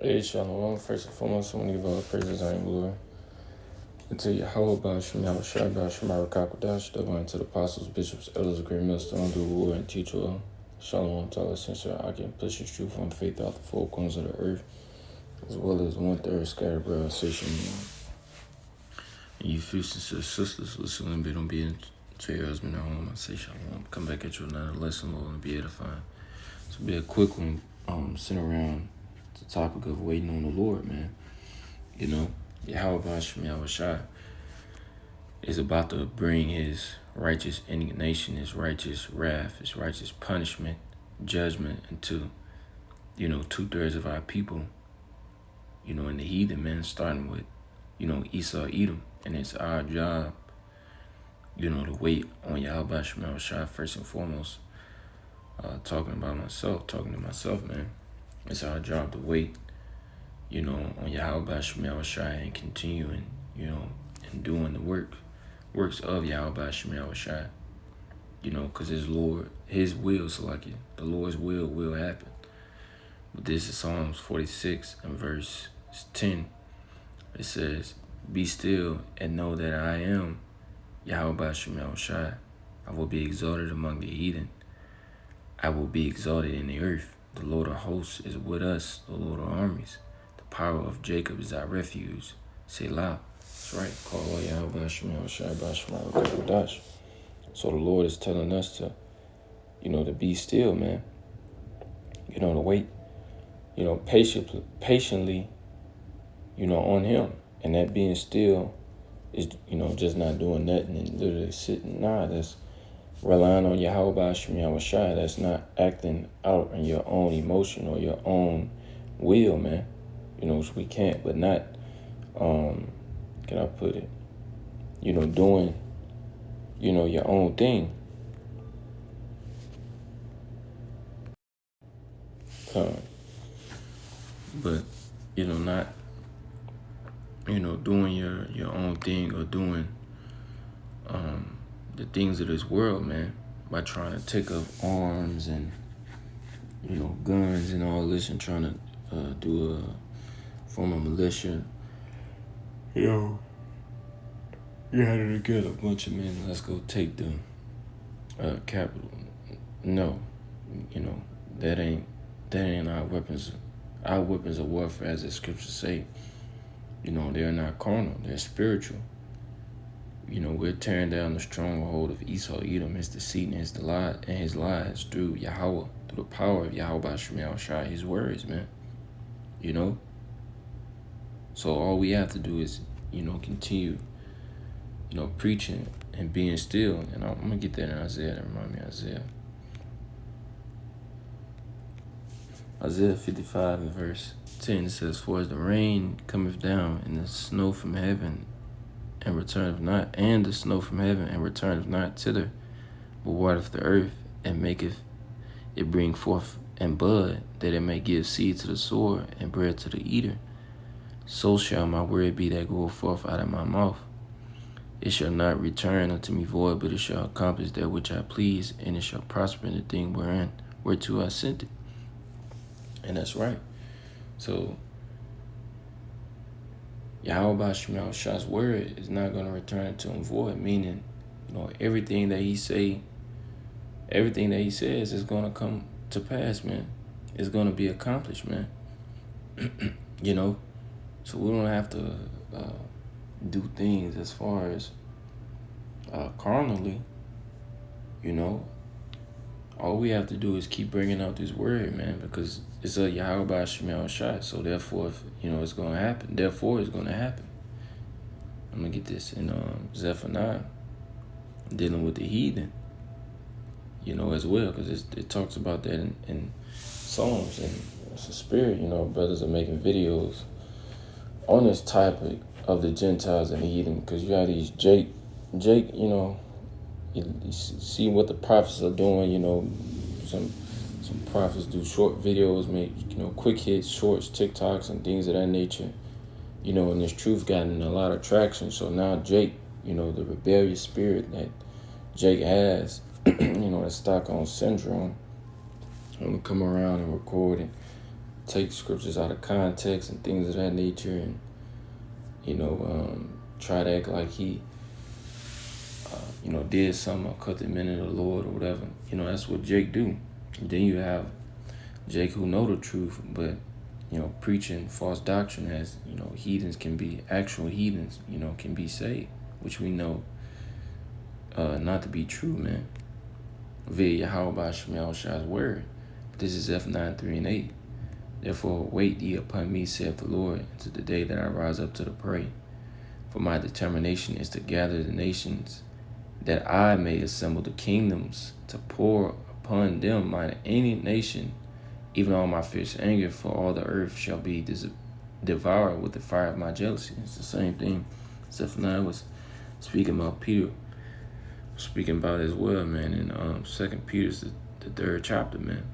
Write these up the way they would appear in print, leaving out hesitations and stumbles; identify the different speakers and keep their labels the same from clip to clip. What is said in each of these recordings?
Speaker 1: Hey, Shalom. First and foremost, I want to give all praises and glory unto Yahweh, Bashim, Yahweh Shai, Bashim, Rakakadash, divine to the apostles, bishops, elders, great millstone, do war and teach well. Shalom to all sincere, I can push his truth on faith out the four corners of the earth, as well as 1/3 scattered abroad, station. And you feel sincere sisters, listen and be obedient to your husband at home. I say Shalom. Come back at you another lesson, Lord, and be edifying. This will be a quick one, sitting around the topic of waiting on the Lord, man. You know, Yahweh Bashim Yahweh Shai is about to bring his righteous indignation, his righteous wrath, his righteous punishment, judgment into, 2/3 of our people, in the heathen, man, starting with, Esau, Edom. And it's our job, to wait on Yahweh Bashim Yahweh Shai first and foremost. Talking to myself, man. It's our job to wait, on Yahweh Bashim Yahweh Shai and continuing, and doing the works of Yahweh Bashim Yahweh Shai. Because his will, the Lord's will happen. But this is Psalms 46 and verse 10. It says, "Be still and know that I am Yahweh Bashim Yahweh Shai. I will be exalted among the heathen. I will be exalted in the earth. The Lord of hosts is with us, the Lord of armies. The power of Jacob is our refuge. Selah." That's right. Call Yahweh Bashim Yahweh Shai Bashim Rakakadash. So the Lord is telling us to, to be still, man. To wait, patiently, on him. And that being still is, just not doing nothing and literally sitting. Nah, that's relying on Yahweh Bashim Yahweh Shai. That's not acting out on your own emotion or your own will, man. Which we can't, but not, can I put it, doing, your own thing. But, not, doing your own thing or doing the things of this world, man, by trying to take up arms and, guns and all this and trying to do a form of militia. You had to get a bunch of men, let's go take the capital. No, that ain't our weapons. Our weapons of warfare, as the scriptures say, they're not carnal, they're spiritual. We're tearing down the stronghold of Esau, Edom, his deceit and his lies through Yahweh, through the power of Yahweh Bashim Yahweh Shai, his words, man. So all we have to do is, continue, preaching and being still. And I'm gonna get that in Isaiah. That remind me of Isaiah. Isaiah 55 and verse 10 says, "For as the rain cometh down and the snow from heaven and returneth not, and the snow from heaven and returneth not thither, but watereth the earth and maketh it bring forth and bud, that it may give seed to the sower and bread to the eater, so shall my word be that goeth forth out of my mouth. It shall not return unto me void, but it shall accomplish that which I please, and it shall prosper in the thing whereto I sent it." And that's right. So Yahweh Bashim Yahweh Shai's word is not going to return it to him void, meaning, everything that he says is going to come to pass, man. It's going to be accomplished, man. So we don't have to do things as far as carnally, All we have to do is keep bringing out this word, man, because it's a Yahweh Bashim Yahweh Shai. So therefore, it's going to happen. Therefore, it's going to happen. I'm going to get this in Zephaniah, dealing with the heathen, as well, because it talks about that in Psalms. And it's a spirit, brothers are making videos on this topic of the Gentiles and the heathen, because you have these Jake, you see what the prophets are doing, some prophets do short videos, make, quick hits, shorts, TikToks, and things of that nature, and this truth gotten a lot of traction. So now Jake, the rebellious spirit that Jake has, that Stockholm syndrome, I'm gonna come around and record it take scriptures out of context and things of that nature, and try to act like he did something or cut the men of the Lord or whatever. That's what Jake do. And then you have Jake who know the truth, but preaching false doctrine as heathens can be actual heathens, can be saved, which we know not to be true, man. Via Yahweh Shemel Shah's word. This is F9, 3 and 8. Therefore wait ye upon me, saith the Lord, until the day that I rise up to the prey. For my determination is to gather the nations, that I may assemble the kingdoms, to pour upon them mine any nation, even all my fierce anger, for all the earth shall be devoured with the fire of my jealousy. It's the same thing Zephaniah was speaking about, Peter speaking about as well, man, in 2 Peter's the 3rd chapter, man.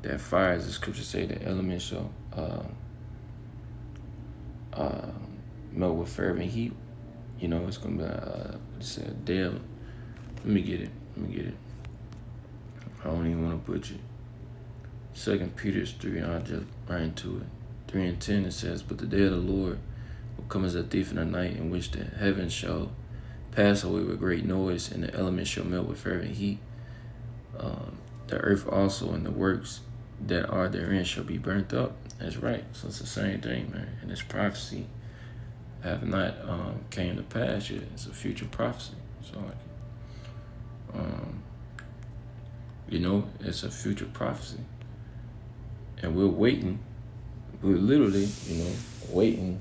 Speaker 1: That fire, as the scriptures say, the elements shall melt with fervent heat. It's gonna be what it said, Dale. Let me get it. I don't even want to butcher it. 2 Peter's 3, I'll just right into it. 3 and 10, it says, but the day of the Lord will come as a thief in the night, in which the heavens shall pass away with great noise, and the elements shall melt with fervent heat. The earth also and the works that are therein shall be burnt up. That's right. So it's the same thing, man. And this prophecy have not came to pass yet. It's a future prophecy. So it's a future prophecy. And we're waiting. We're literally, waiting,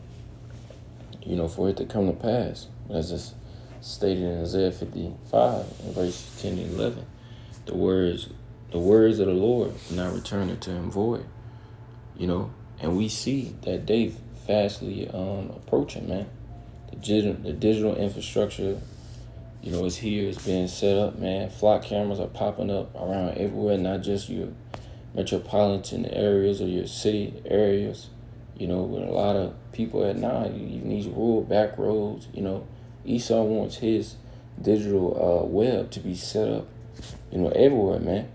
Speaker 1: for it to come to pass. As it's stated in Isaiah 55, in verse 10 and 11. The words of the Lord will not return unto him void. And we see that day fastly approaching, man. The digital infrastructure, is here. It's being set up, man. Flock cameras are popping up around everywhere, not just your metropolitan areas or your city areas, with a lot of people at night, even these rural back roads, Esau wants his digital web to be set up, everywhere, man.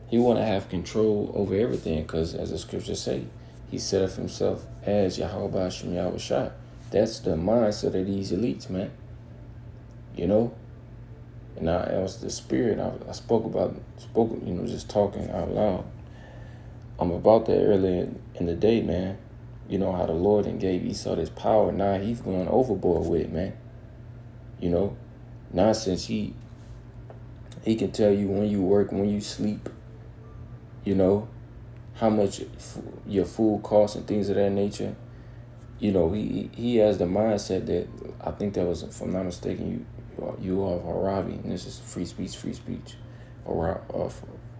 Speaker 1: He want to have control over everything because, as the scriptures say, he set up himself as Yahweh Shem Yahweh Shah. That's the mindset of these elites, man. And that was the spirit I spoke, just talking out loud. I'm about that earlier in the day, man. How the Lord and gave Esau this power. Now he's going overboard with it, man. Nonsense. He can tell you when you work, when you sleep, how much your food costs and things of that nature. He has the mindset that, I think that was, if I'm not mistaken, you are Haravi, and this is free speech, or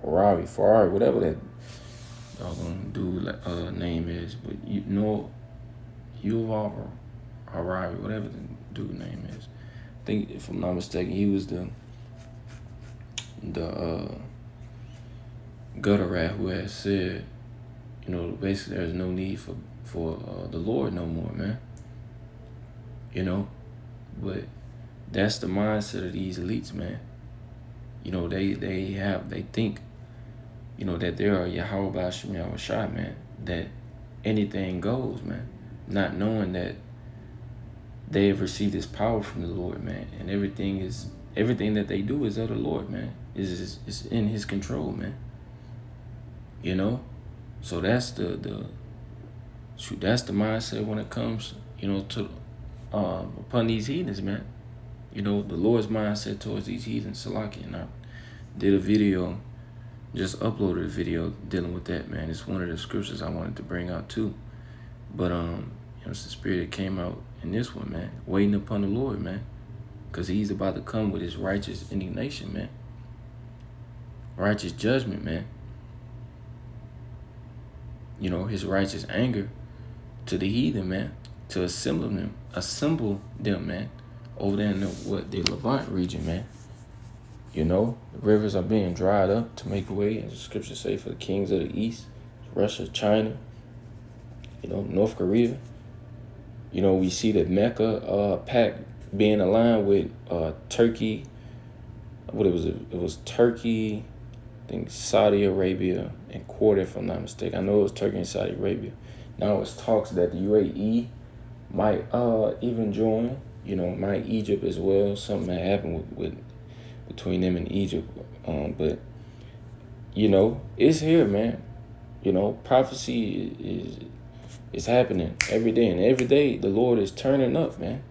Speaker 1: Ferrari, whatever that dude name is, but you are Haravi, whatever the dude name is. I think, if I'm not mistaken, he was the gutter rat who had said, basically there's no need for the Lord no more, man. But that's the mindset of these elites, man. They think, that they are Yahweh Shem Yahweh Shai, man. That anything goes, man. Not knowing that they have received this power from the Lord, man. And everything that they do is of the Lord, man. Is in his control, man. So that's the mindset when it comes, to upon these heathens, man. The Lord's mindset towards these heathens, Salaki. And I did a video, just uploaded a video dealing with that, man. It's one of the scriptures I wanted to bring out too. But it's the spirit that came out in this one, man. Waiting upon the Lord, man. Because he's about to come with his righteous indignation, man. Righteous judgment, man. His righteous anger to the heathen, man. To assemble them, man. Over there in the Levant region, man. The rivers are being dried up to make way, as the scriptures say, for the kings of the east. Russia, China, North Korea. We see the Mecca pact being aligned with Turkey. It was Turkey, I think Saudi Arabia and Quarter, if I'm not mistaken. I know it was Turkey and Saudi Arabia. Now it's talks that the UAE might even join. Might Egypt as well. Something may happen with between them and Egypt. But it's here, man. Prophecy is happening every day, and every day the Lord is turning up, man.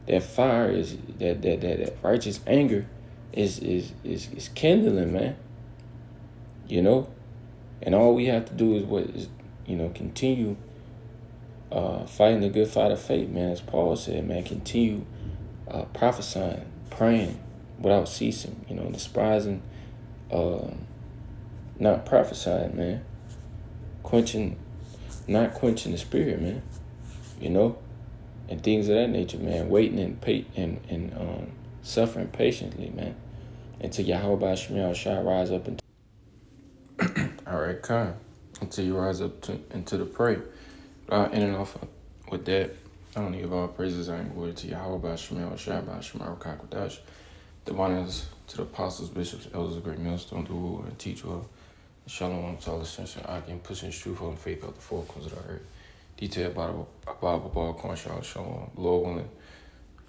Speaker 1: That fire is that righteous anger is kindling, man. And all we have to do is continue fighting the good fight of faith, man. As Paul said, man, continue prophesying, praying without ceasing. Despising, not prophesying, man. Not quenching the spirit, man. And things of that nature, man. Waiting and suffering patiently, man. Until Yahweh Shemiah shall rise up into. All right, come. Until you rise up into the prey. Ending off with that, I don't give all praises and glory to Yahweh Shemiah Shemiah Kakwadash. The honors to the apostles, bishops, elders of great millstone, the rule and teach well. Shalom to all the saints and I pushing truth and faith out the four corners of the earth. Detailed Bible ball corn shalom. Lord willing,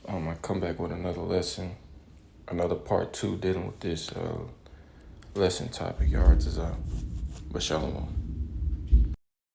Speaker 1: I come back with another lesson, another part 2 dealing with this lesson topic, yards is out. But shalom.